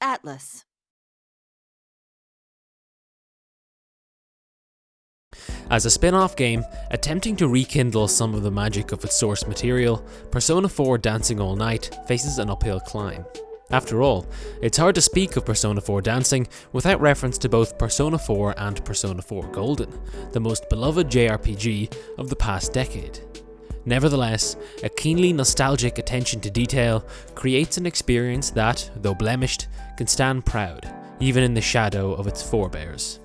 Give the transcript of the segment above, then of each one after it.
Atlas. As a spin-off game, attempting to rekindle some of the magic of its source material, Persona 4 Dancing All Night faces an uphill climb. After all, it's hard to speak of Persona 4 Dancing without reference to both Persona 4 and Persona 4 Golden, the most beloved JRPG of the past decade. Nevertheless, a keenly nostalgic attention to detail creates an experience that, though blemished, can stand proud, even in the shadow of its forebears.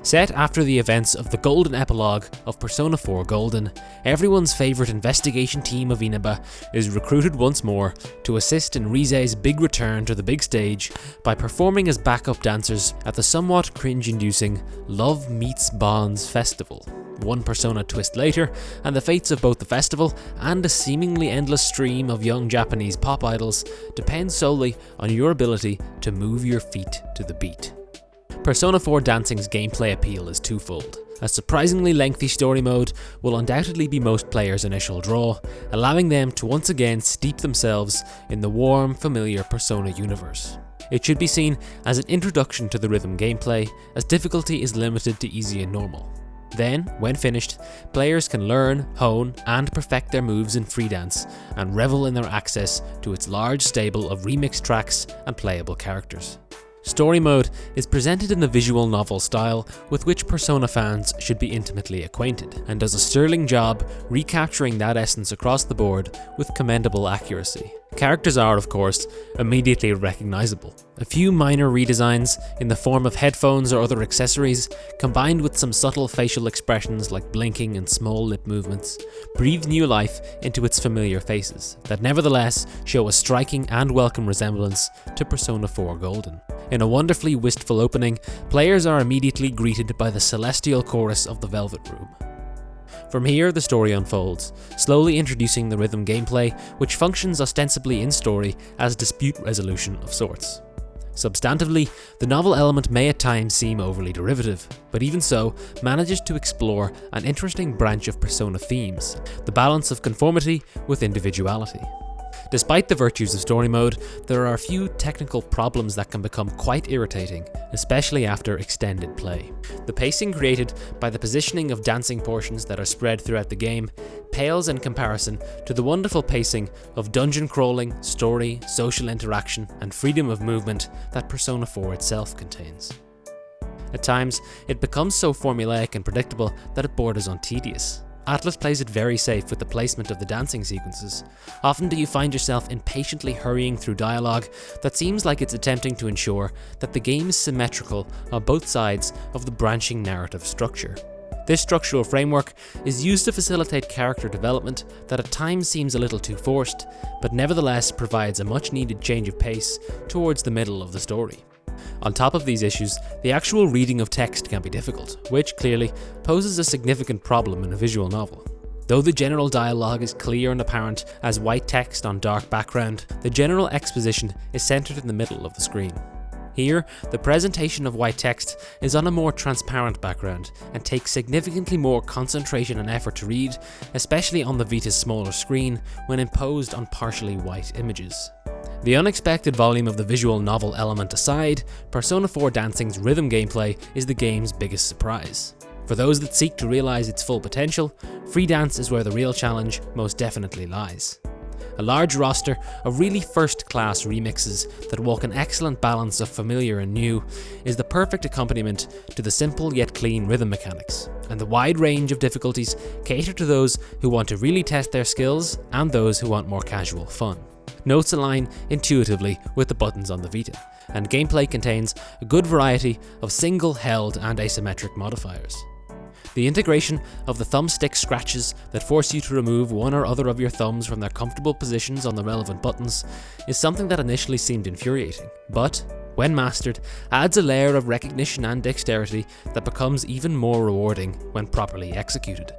Set after the events of the golden epilogue of Persona 4 Golden, everyone's favourite investigation team of Inaba is recruited once more to assist in Rise's big return to the big stage by performing as backup dancers at the somewhat cringe-inducing Love Meets Bonds festival. One Persona twist later, and the fates of both the festival and a seemingly endless stream of young Japanese pop idols depend solely on your ability to move your feet to the beat. Persona 4 Dancing's gameplay appeal is twofold. A surprisingly lengthy story mode will undoubtedly be most players' initial draw, allowing them to once again steep themselves in the warm, familiar Persona universe. It should be seen as an introduction to the rhythm gameplay, as difficulty is limited to easy and normal. Then, when finished, players can learn, hone, and perfect their moves in free dance, and revel in their access to its large stable of remixed tracks and playable characters. Story mode is presented in the visual novel style with which Persona fans should be intimately acquainted, and does a sterling job recapturing that essence across the board with commendable accuracy. Characters are, of course, immediately recognisable. A few minor redesigns in the form of headphones or other accessories, combined with some subtle facial expressions like blinking and small lip movements, breathe new life into its familiar faces, that nevertheless show a striking and welcome resemblance to Persona 4 Golden. In a wonderfully wistful opening, players are immediately greeted by the celestial chorus of the Velvet Room. From here, the story unfolds, slowly introducing the rhythm gameplay, which functions ostensibly in story as dispute resolution of sorts. Substantively, the novel element may at times seem overly derivative, but even so, manages to explore an interesting branch of Persona themes, the balance of conformity with individuality. Despite the virtues of story mode, there are a few technical problems that can become quite irritating, especially after extended play. The pacing created by the positioning of dancing portions that are spread throughout the game pales in comparison to the wonderful pacing of dungeon crawling, story, social interaction, and freedom of movement that Persona 4 itself contains. At times, it becomes so formulaic and predictable that it borders on tedious. Atlas plays it very safe with the placement of the dancing sequences. Often do you find yourself impatiently hurrying through dialogue that seems like it's attempting to ensure that the game is symmetrical on both sides of the branching narrative structure. This structural framework is used to facilitate character development that at times seems a little too forced, but nevertheless provides a much needed change of pace towards the middle of the story. On top of these issues, the actual reading of text can be difficult, which clearly poses a significant problem in a visual novel. Though the general dialogue is clear and apparent as white text on dark background, the general exposition is centered in the middle of the screen. Here, the presentation of white text is on a more transparent background and takes significantly more concentration and effort to read, especially on the Vita's smaller screen when imposed on partially white images. The unexpected volume of the visual novel element aside, Persona 4 Dancing's rhythm gameplay is the game's biggest surprise. For those that seek to realise its full potential, free dance is where the real challenge most definitely lies. A large roster of really first-class remixes that walk an excellent balance of familiar and new is the perfect accompaniment to the simple yet clean rhythm mechanics, and the wide range of difficulties cater to those who want to really test their skills and those who want more casual fun. Notes align intuitively with the buttons on the Vita, and gameplay contains a good variety of single, held, and asymmetric modifiers. The integration of the thumbstick scratches that force you to remove one or other of your thumbs from their comfortable positions on the relevant buttons is something that initially seemed infuriating, but, when mastered, adds a layer of recognition and dexterity that becomes even more rewarding when properly executed.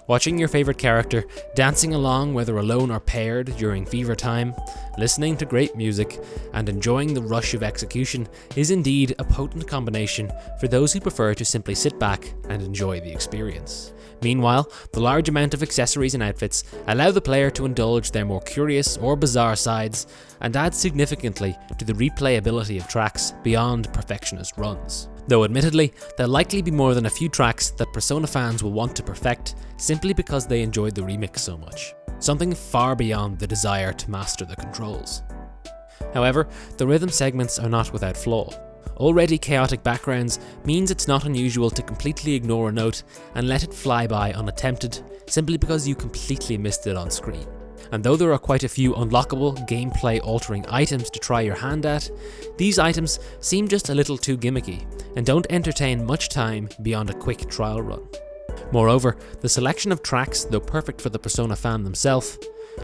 Watching your favourite character dancing along, whether alone or paired, during fever time, listening to great music, and enjoying the rush of execution is indeed a potent combination for those who prefer to simply sit back and enjoy the experience. Meanwhile, the large amount of accessories and outfits allow the player to indulge their more curious or bizarre sides and add significantly to the replayability of tracks beyond perfectionist runs. Though admittedly, there'll likely be more than a few tracks that Persona fans will want to perfect simply because they enjoyed the remix so much. Something far beyond the desire to master the controls. However, the rhythm segments are not without flaw. Already chaotic backgrounds means it's not unusual to completely ignore a note and let it fly by unattempted, simply because you completely missed it on screen. And though there are quite a few unlockable, gameplay-altering items to try your hand at, these items seem just a little too gimmicky and don't entertain much time beyond a quick trial run. Moreover, the selection of tracks, though perfect for the Persona fan themselves,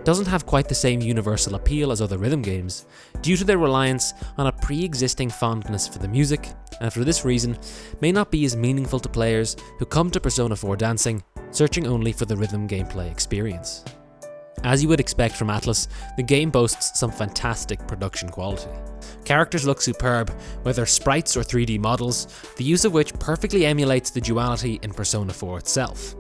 doesn't have quite the same universal appeal as other rhythm games, due to their reliance on a pre-existing fondness for the music, and for this reason may not be as meaningful to players who come to Persona 4 Dancing searching only for the rhythm gameplay experience. As you would expect from Atlus, the game boasts some fantastic production quality. Characters look superb, whether sprites or 3D models, the use of which perfectly emulates the duality in Persona 4 itself.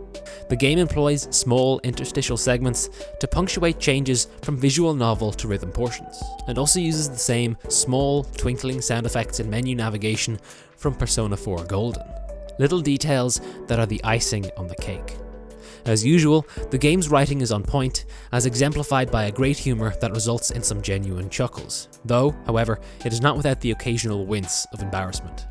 The game employs small interstitial segments to punctuate changes from visual novel to rhythm portions, and also uses the same small, twinkling sound effects in menu navigation from Persona 4 Golden. Little details that are the icing on the cake. As usual, the game's writing is on point, as exemplified by a great humour that results in some genuine chuckles, though, however, it is not without the occasional wince of embarrassment.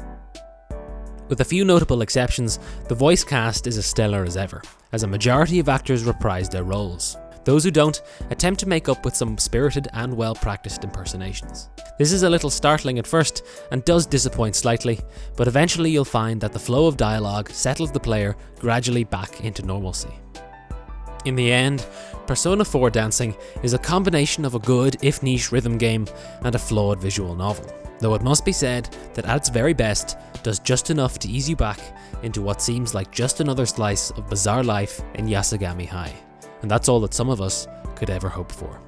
With a few notable exceptions, the voice cast is as stellar as ever, as a majority of actors reprise their roles. Those who don't attempt to make up with some spirited and well-practiced impersonations. This is a little startling at first and does disappoint slightly, but eventually you'll find that the flow of dialogue settles the player gradually back into normalcy. In the end, Persona 4 Dancing is a combination of a good, if niche, rhythm game and a flawed visual novel, though it must be said that at its very best does just enough to ease you back into what seems like just another slice of bizarre life in Yasagami High. And that's all that some of us could ever hope for.